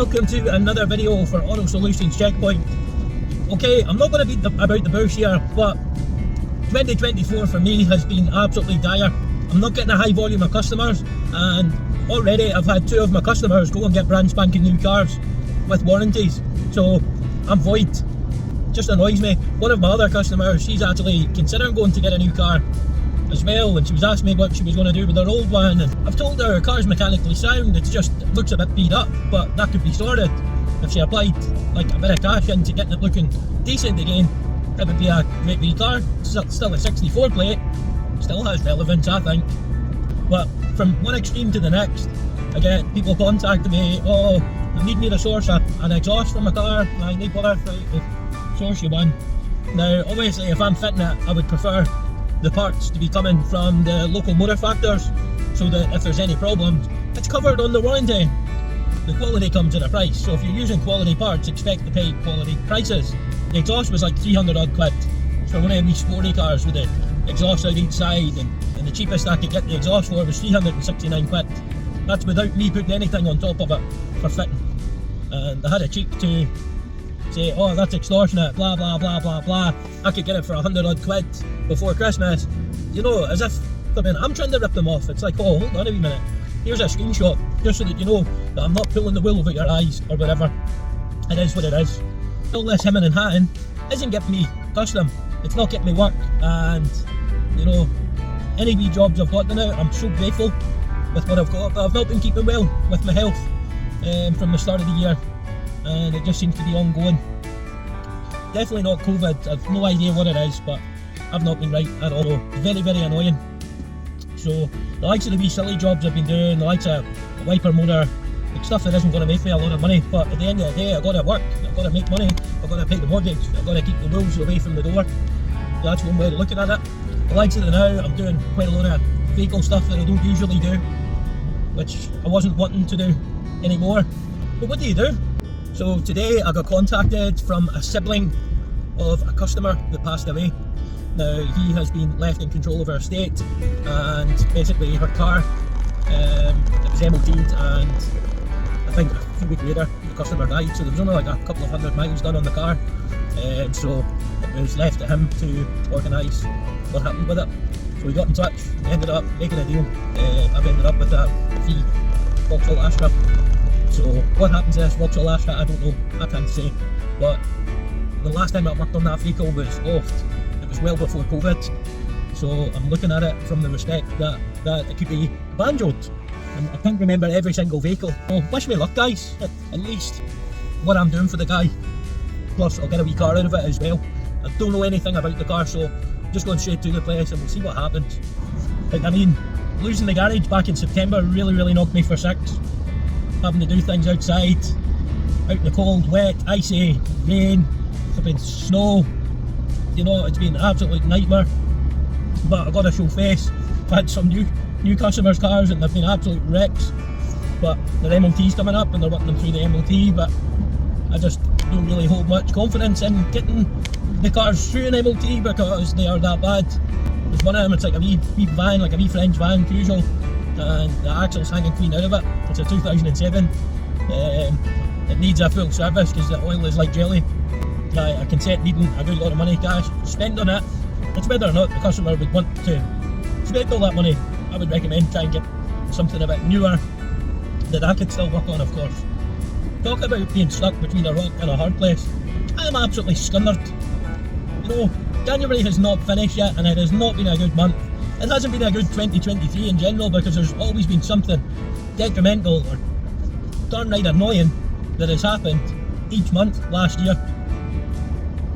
welcome to another video for Auto Solutions Checkpoint. Okay, I'm not going to beat about the bush here, but 2024 for me has been absolutely dire. I'm not getting a high volume of customers, and already I've had 2 of my customers go and get brand spanking new cars with warranties, so I'm void. Just annoys me. One of my other customers, she's actually considering going to get a new car as well, and she was asking me what she was going to do with her old one, and I've told her car's mechanically sound, it looks a bit beat up, but that could be sorted if she applied like a bit of cash into getting it looking decent again. It would be a great wee car. It's still a 64 plate, still has relevance I think, but from one extreme to the next I get people contacting me, oh, I need me to source an exhaust from my car, I need whatever to source you one. Now obviously if I'm fitting it, I would prefer the parts to be coming from the local motor factors, so that if there's any problems, it's covered on the warranty. The quality comes at a price, so if you're using quality parts, expect to pay quality prices. The exhaust was like 300 odd quid for one of these sporty cars with the exhaust out each side, and the cheapest I could get the exhaust for was 369 quid. That's without me putting anything on top of it for fitting. And I had a cheek to say, oh, that's extortionate, blah blah blah blah blah, I could get it for 100 odd quid before Christmas. You know, as if, I mean, I'm trying to rip them off. It's like, oh, hold on a wee minute, here's a screenshot, just so that you know that I'm not pulling the wool over your eyes or whatever. It is what it is. All this hemming and hatting isn't getting me custom, it's not getting me work, and you know, any wee jobs I've got now, I'm so grateful with what I've got, but I've not been keeping well with my health from the start of the year, and it just seems to be ongoing. Definitely not COVID, I've no idea what it is, but I've not been right at all. Very, very annoying. So the likes of the wee silly jobs I've been doing, the likes of the wiper motor, like stuff that isn't going to make me a lot of money, but at the end of the day I've got to work, I've got to make money, I've got to pay the mortgage, I've got to keep the wolves away from the door. That's one way of looking at it. The likes of the now, I'm doing quite a lot of vehicle stuff that I don't usually do, which I wasn't wanting to do anymore. But what do you do? So today I got contacted from a sibling of a customer that passed away. Now he has been left in control of her estate, and basically her car, it was MOT'd, and I think a few weeks later the customer died, so there was only like a couple of 100 miles done on the car, and so it was left to him to organise what happened with it. So we got in touch, we ended up making a deal. I've ended up with a fee Vauxhall Astra. So what happens to this Vauxhall Astra, I don't know, I can't say, but the last time I worked on that vehicle was it was well before COVID, so I'm looking at it from the respect that it could be banjoed, and I can't remember every single vehicle. So wish me luck guys, at least what I'm doing for the guy, plus I'll get a wee car out of it as well. I don't know anything about the car, so I'm just going straight to the place and we'll see what happens. Like, I mean, losing the garage back in September really knocked me for 6. Having to do things outside, out in the cold, wet, icy, rain, flipping snow, you know, it's been an absolute nightmare. But I've got to show face. I've had some new customers' cars and they've been absolute wrecks, but their MOT's coming up and they're working them through the MOT, but I just don't really hold much confidence in getting the cars through an MOT because they are that bad. There's one of them, it's like a wee van, like a wee French van, Peugeot, and the axle's hanging clean out of it. It's a 2007. It needs a full service because the oil is like jelly. I can see it needing a good lot of money cash spent on it. It's whether or not the customer would want to spend all that money. I would recommend try and get something a bit newer that I could still work on, of course. Talk about being stuck between a rock and a hard place. I am absolutely scunnered. You know, January has not finished yet, and it has not been a good month. It hasn't been a good 2023 in general, because there's always been something detrimental or downright annoying that has happened each month last year.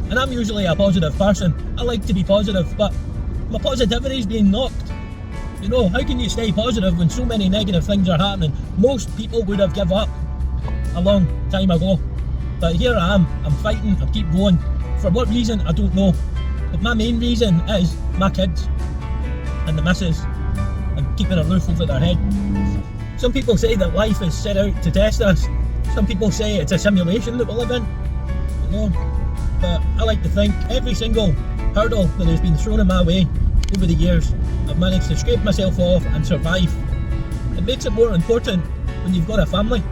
And I'm usually a positive person. I like to be positive, but my positivity's being knocked. You know, how can you stay positive when so many negative things are happening? Most people would have given up a long time ago, but here I am, I'm fighting, I keep going. For what reason, I don't know, but my main reason is my kids and the missus and keeping a roof over their head. Some people say that life is set out to test us. Some people say it's a simulation that we live in, you know, but I like to think every single hurdle that has been thrown in my way over the years, I've managed to scrape myself off and survive. It makes it more important when you've got a family,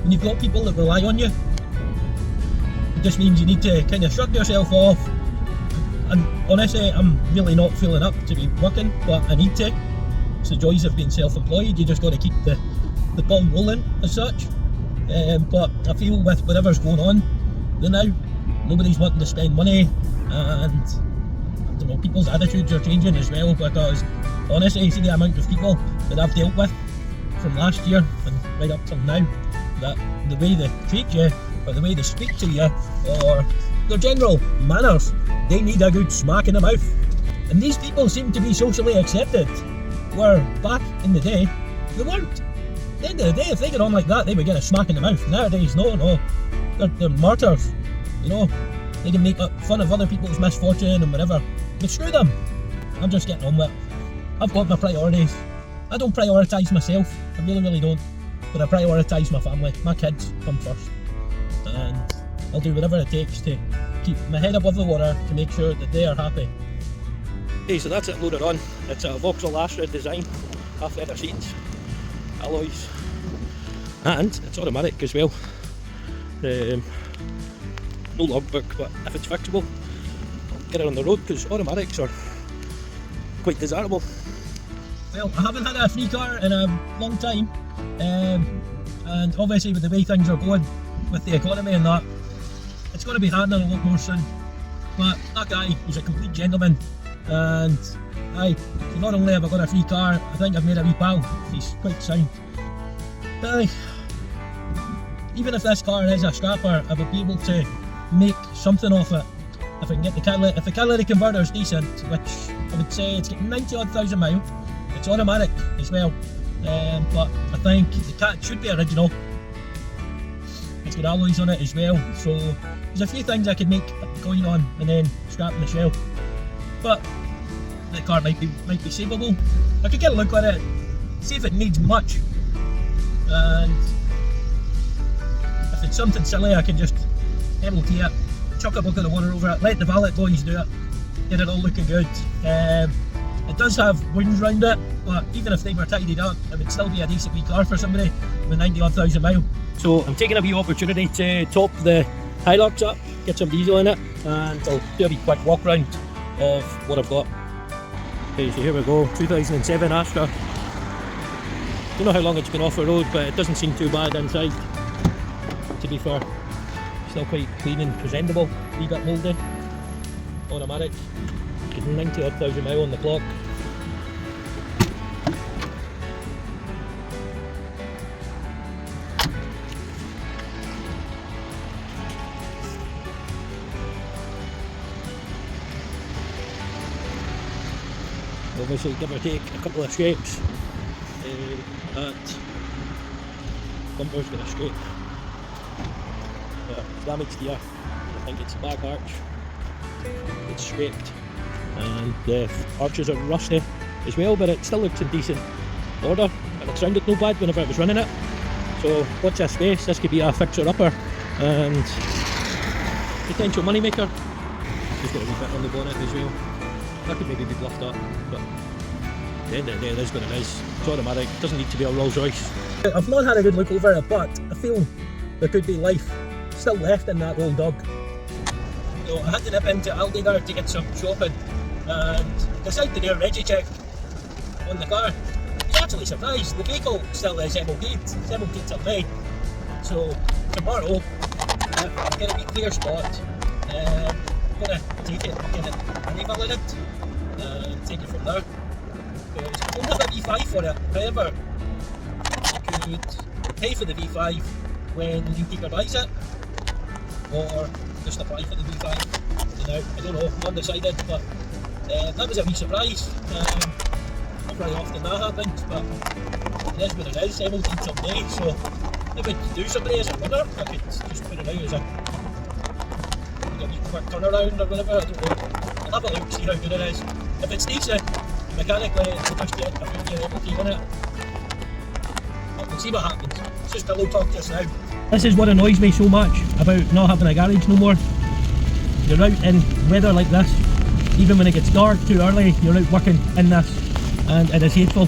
when you've got people that rely on you, it just means you need to kind of shrug yourself off. And honestly, I'm really not feeling up to be working, but I need to. It's the joys of being self-employed. You just got to keep the ball rolling as such. But I feel with whatever's going on now, nobody's wanting to spend money, and I don't know, people's attitudes are changing as well, because honestly, you see the amount of people that I've dealt with from last year and right up till now, that the way they treat you, or the way they speak to you, or their general manners, they need a good smack in the mouth. And these people seem to be socially accepted, where back in the day, they weren't. At the end of the day, if they get on like that, they would get a smack in the mouth. Nowadays, no, they're martyrs, you know. They can make fun of other people's misfortune and whatever, but screw them. I'm just getting on with it. I've got my priorities. I don't prioritise myself, I really don't, but I prioritise my family. My kids come first, and I'll do whatever it takes to keep my head above the water to make sure that they are happy. Okay, so that's it loaded on. It's a Vauxhall Astra design, half leather seats, alloys, and it's automatic as well. No logbook, but if it's fixable, I'll get it on the road, because automatics are quite desirable. Well, I haven't had a free car in a long time, and obviously with the way things are going with the economy and that, it's going to be happening a lot more soon. But that guy was a complete gentleman, and so not only have I got a free car, I think I've made a wee pal. He's quite sound. But even if this car is a scrapper, I would be able to make something off it if I can get the catalytic. If the catalytic converter is decent, which I would say it's getting 90-odd thousand miles, it's automatic as well. But I think the cat should be original. It's got alloys on it as well, so there's a few things I could make a coin on and then scrap in the shell. But the car might be savable. I could get a look at it, see if it needs much, and if it's something silly, I can just MOT it, chuck a bucket of water over it, let the valet boys do it, get it all looking good. It does have wounds round it, but even if they were tidied up, it would still be a decent wee car for somebody with 90-odd thousand miles. So I'm taking a wee opportunity to top the Hilux up, get some diesel in it, and I'll do a wee quick walk round of what I've got. Okay, so here we go, 2007 Astra. Don't know how long it's been off the road, but it doesn't seem too bad inside, to be fair. Still quite clean and presentable, a wee bit mouldy. Automatic, 90-odd thousand miles on the clock. Obviously, give or take a couple of scrapes. That bumper's got a scrape. Damaged here. I think it's the back arch. It's scraped, and the arches are rusty as well, but it still looks in decent order, and it sounded no bad whenever I was running it. So watch this space. This could be a fixer-upper and potential moneymaker. Just got a wee bit on the bonnet as well. That could maybe be bluffed up, but at the end of the day, it is what it is. It's automatic, it doesn't need to be a Rolls Royce. I've not had a good look over it, but I feel there could be life still left in that old dog. So I had to nip into Aldi there to get some shopping, and decided to do a regi check on the car. I was actually surprised, the vehicle still is MOT'd. It's MOT'd till May. So tomorrow, I'm going to be clear spot. I'm going to take it, get it revalidated, and take it from there. Because I don't have a V5 for it. However, you could pay for the V5 when the new keeper buys it, or just apply for the V5. You know, I don't know, I'm undecided, but that was a wee surprise. Not very often that happens, but it is what it is. MOT someday, so if it do somebody as a runner, I could just put it out as a quick turnaround or whatever, I don't know. I'll have a look, see how good it is. If it's decent, mechanically, it's just get a 50 MOT on it. We'll see what happens. It's just pillow talk just now. This is what annoys me so much about not having a garage no more. You're out in weather like this, even when it gets dark too early, you're out working in this, and it is hateful.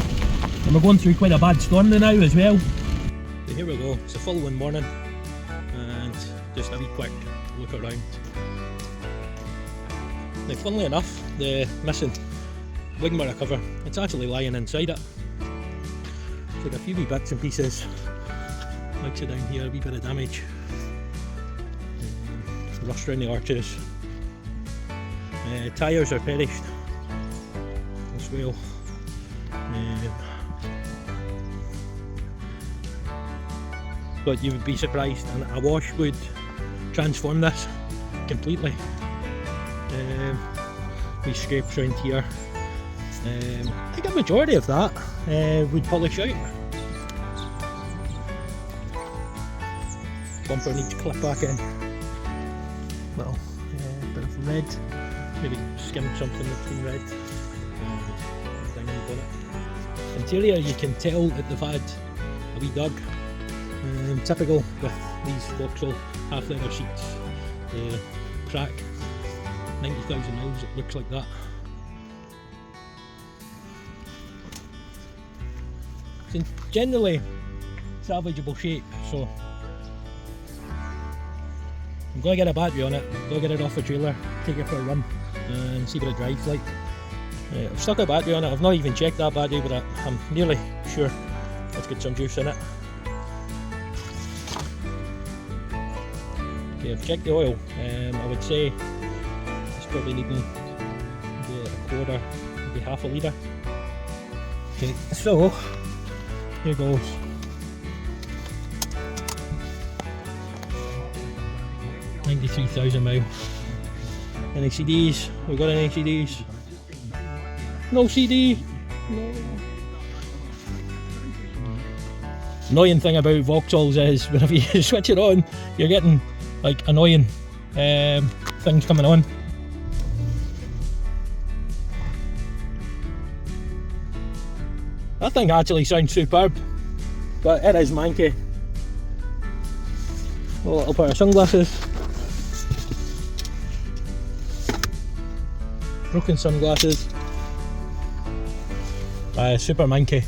And we're going through quite a bad storm now as well. So here we go, it's the following morning and just a wee quick look around. Now funnily enough, the missing wing mirror cover, it's actually lying inside it. It's like a few wee bits and pieces, like so down here, a wee bit of damage, rust around the arches. Tyres are perished as well. But you would be surprised, and a wash would transform this completely. These scrapes around here, I think a majority of that would polish out. Bumper needs clip back in. Well, bit of red, maybe skim something that's been red. Down the bonnet. Interior, you can tell that they've had a wee dug. Typical with these Vauxhall half leather seats. The crack, 90,000 miles, it looks like that. It's in generally salvageable shape, so I'm going to get a battery on it, go get it off the trailer, take it for a run and see what it drives like. I've stuck a battery on it, I've not even checked that battery, but I'm nearly sure it's got some juice in it. Okay, I've checked the oil, I would say it's probably needing a quarter, maybe half a litre. Okay, so here goes. £93,000 Any CDs? We got any CDs? No CD! No. Annoying thing about Vauxhalls is whenever you switch it on, you're getting like annoying things coming on. That thing actually sounds superb, but it is manky. A little pair of sunglasses. Broken sunglasses. Super manky.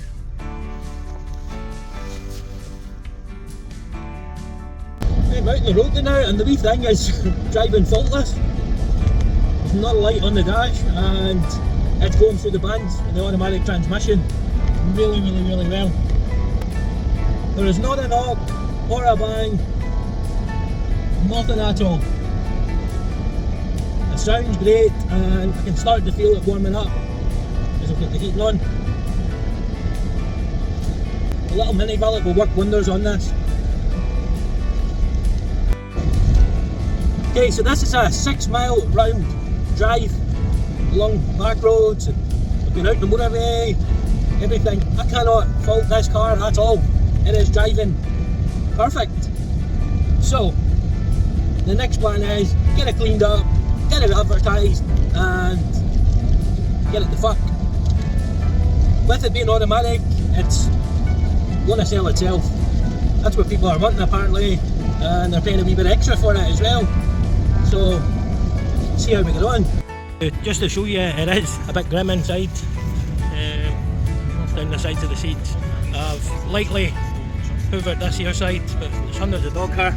I'm out on the road now, and the wee thing is driving faultless. There's not a light on the dash, and it's going through the bands in the automatic transmission really well. There is not a knock or a bang, nothing at all. It sounds great, and I can start to feel it warming up as I've got the heating on. A little mini valet will work wonders on this. Okay, so this is a 6 mile round drive along back roads, and I've been out the motorway, everything. I cannot fault this car at all. It is driving perfect. So the next plan is get it cleaned up, get it advertised, and get it the fuck. With it being automatic, it's going to sell itself. That's what people are wanting apparently, and they're paying a wee bit extra for it as well. So see how we get on. Just to show you, it is a bit grim inside. Down the sides of the seats. I've lightly hoovered this here side, but it's under the dog hair,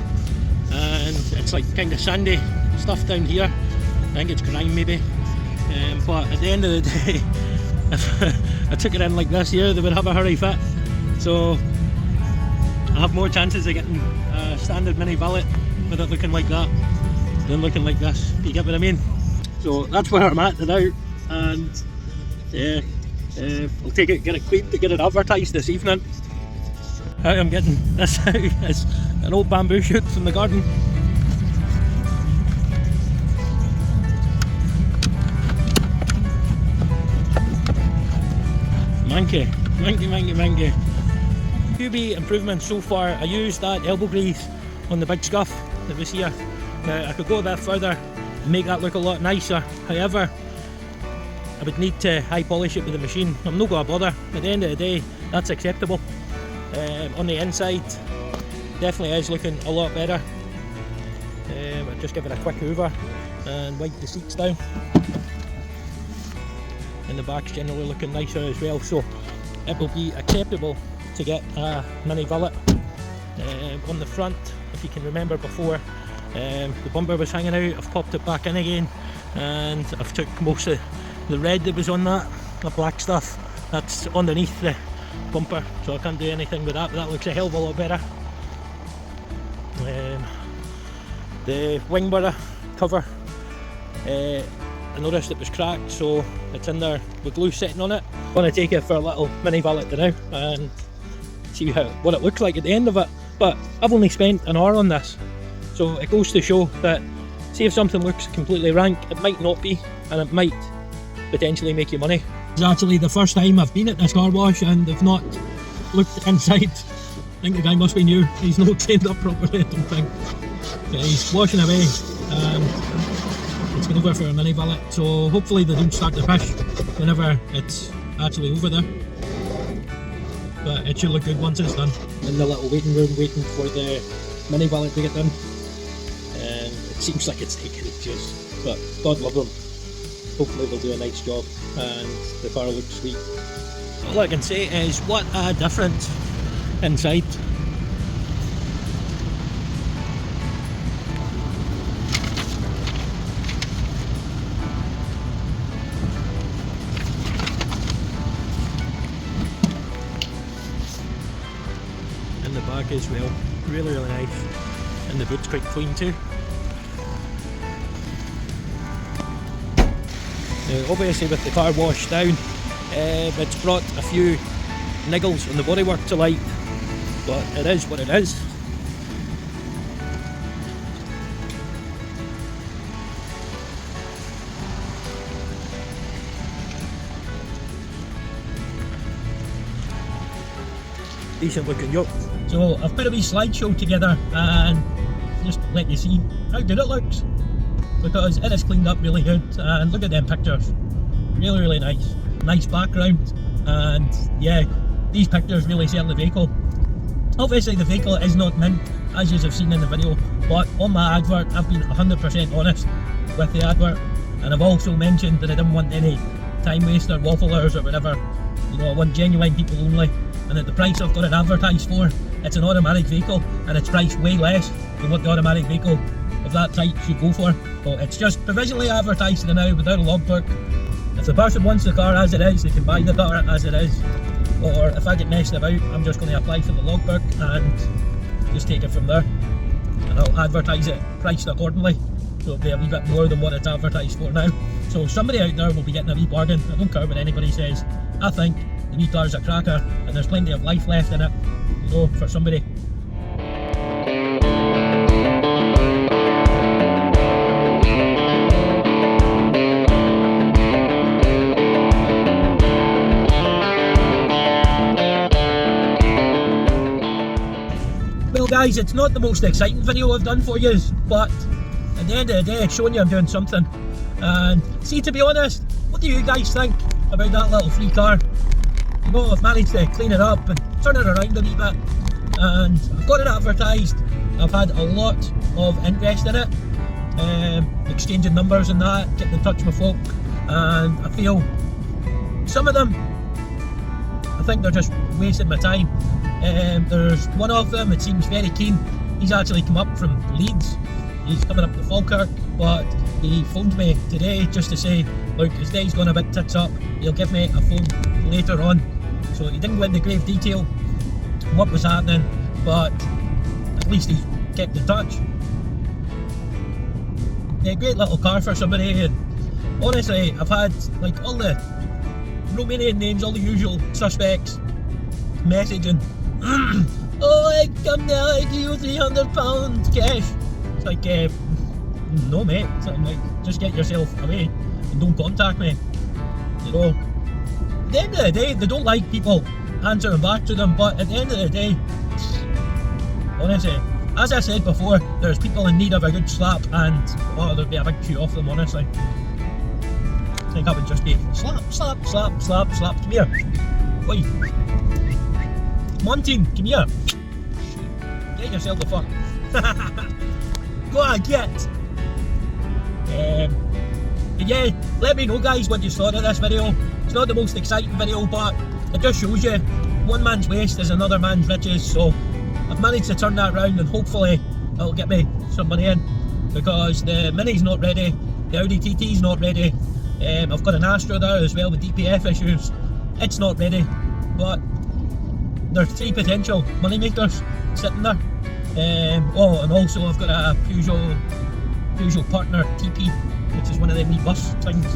and it's like kind of sandy stuff down here. I think it's grime maybe, but at the end of the day, if I took it in like this here, they would have a hurry fit. So I have more chances of getting a standard mini valet with it looking like that than looking like this. You get what I mean? So that's where I'm at now, and yeah, I'll take it, get it cleaned, to get it advertised this evening. How I'm getting this out is an old bamboo shoot from the garden. Manky. Few wee improvements so far. I used that elbow grease on the big scuff that was here. Now I could go a bit further and make that look a lot nicer. However, I would need to high polish it with the machine. I'm not going to bother. At the end of the day, that's acceptable. On the inside, definitely is looking a lot better. I'll just give it a quick hoover and wipe the seats down. And the back's generally looking nicer as well, so it will be acceptable to get a mini valet On the front, if you can remember before, the bumper was hanging out. I've popped it back in again, and I've took most of the red that was on that, the black stuff that's underneath the bumper, so I can't do anything with that, but that looks a hell of a lot better. The wing mirror cover, I noticed it was cracked, so it's in there with glue sitting on it. I'm going to take it for a little mini valet now and see what it looks like at the end of it. But I've only spent an hour on this, so it goes to show that, see, if something looks completely rank, it might not be, and it might potentially make you money. It's actually the first time I've been at this car wash and they've not looked inside. I think the guy must be new, he's not trained up properly, I don't think. Okay, he's washing away, it's going to go for a mini valet, so hopefully they don't start to push whenever it's actually over there. But it should look good once it's done. In the little waiting room waiting for the mini valet to get done. And it seems like it's taking ages, but God love them. Hopefully they'll do a nice job and the car looks sweet. All I can say is what a difference inside. The back as well, really nice, and the boot's quite clean too. Now obviously with the car washed down, it's brought a few niggles on the bodywork to light, but it is what it is. Decent looking yoke. So I've put a wee slideshow together and just let you see how good it looks, because it is cleaned up really good, and look at them pictures, really nice background, and yeah, these pictures really sell the vehicle. Obviously the vehicle is not mint, as you have seen in the video, but on my advert I've been 100% honest with the advert, and I've also mentioned that I didn't want any time waster wafflers or whatever, you know, I want genuine people only, and at the price I've got it advertised for, it's an automatic vehicle and it's priced way less than what the automatic vehicle of that type should go for. So it's just provisionally advertised now without a logbook. If the person wants the car as it is, they can buy the car as it is, or if I get messed about, I'm just going to apply for the logbook and just take it from there, and I'll advertise it priced accordingly, so it'll be a wee bit more than what it's advertised for now. So somebody out there will be getting a wee bargain. I don't care what anybody says. I think the wee car's a cracker and there's plenty of life left in it, you know, for somebody. Well guys, it's not the most exciting video I've done for you, but at the end of the day it's showing you I'm doing something. And see, to be honest, what do you guys think about that little free car? You know, I've managed to clean it up and turn it around a wee bit, and I've got it advertised. I've had a lot of interest in it, exchanging numbers and that, getting in touch with folk, and I feel some of them, I think they're just wasting my time. There's one of them, it seems very keen. He's actually come up from Leeds, he's coming up to Falkirk, but he phoned me today just to say, look, his day's gone a bit tits up, he'll give me a phone later on. So he didn't go into grave detail what was happening, but at least he kept in touch. Yeah, great little car for somebody, and honestly I've had like all the Romanian names, all the usual suspects messaging, oh, I come now, I give you £300 cash. It's like, no mate, so I'm like, just get yourself away and don't contact me, you know. At the end of the day, they don't like people answering back to them, but at the end of the day, honestly, as I said before, there's people in need of a good slap, and oh, there'd be a big queue of them, honestly. I think I would just be slap, slap, slap, slap, slap, come here. Oi. Come on team, come here. Get yourself the fuck. Go on, get. But yeah, let me know guys what you thought of this video. It's not the most exciting video, but it just shows you one man's waste is another man's riches, so I've managed to turn that round, and hopefully it'll get me some money in, because the Mini's not ready, the Audi TT's not ready, I've got an Astra there as well with DPF issues, it's not ready, but there's 3 potential money makers sitting there. Oh, and also I've got a Peugeot Partner TP, which is one of them wee bus things.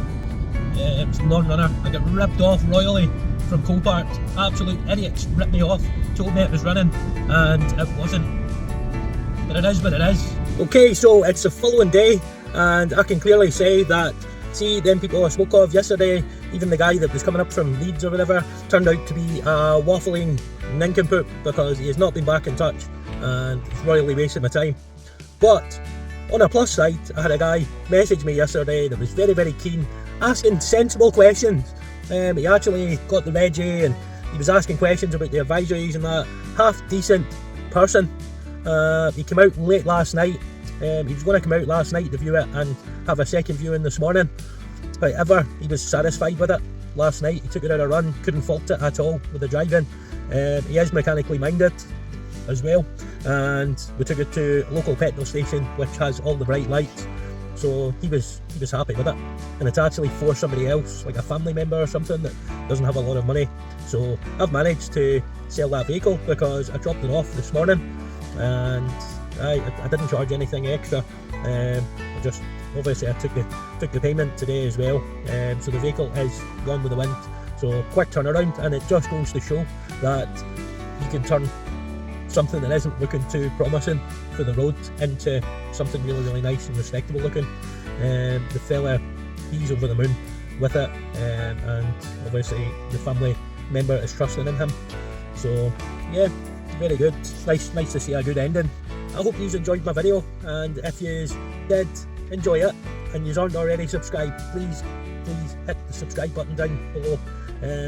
It's a non-runner. I got ripped off royally from Copart. Absolute idiots ripped me off, told me it was running, and it wasn't. But it is what it is. Okay, so it's the following day, and I can clearly say that, see, them people I spoke of yesterday, even the guy that was coming up from Leeds or whatever, turned out to be a waffling nincompoop, because he has not been back in touch, and it's royally wasted my time. But on a plus side, I had a guy message me yesterday that was very, very keen, asking sensible questions. He actually got the Reggie, and he was asking questions about the advisories and that. Half decent person. He came out late last night. He was going to come out last night to view it and have a second viewing this morning. However, he was satisfied with it last night. He took it out a run, couldn't fault it at all with the driving. He is mechanically minded as well, and we took it to a local petrol station which has all the bright lights, so he was happy with it. And it's actually for somebody else, like a family member or something that doesn't have a lot of money. So I've managed to sell that vehicle because I dropped it off this morning, and I didn't charge anything extra. I just obviously I took the payment today as well. So the vehicle is gone with the wind. So quick turnaround, and it just goes to show that you can turn something that isn't looking too promising for the road into something really, really nice and respectable looking. The fella, he's over the moon with it, and obviously the family member is trusting in him. So yeah, very good. Nice to see a good ending. I hope you enjoyed my video, and if you did enjoy it and you aren't already subscribed, please hit the subscribe button down below,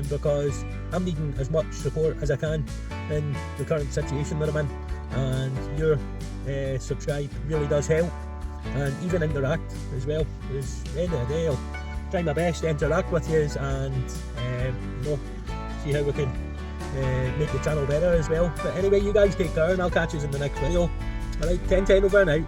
because I'm needing as much support as I can in the current situation that I'm in, and your subscribe really does help, and even interact as well, because at the end of the day I'll try my best to interact with you and see how we can make the channel better as well. But anyway, you guys take care, and I'll catch you in the next video. Alright, 10-10 over and out.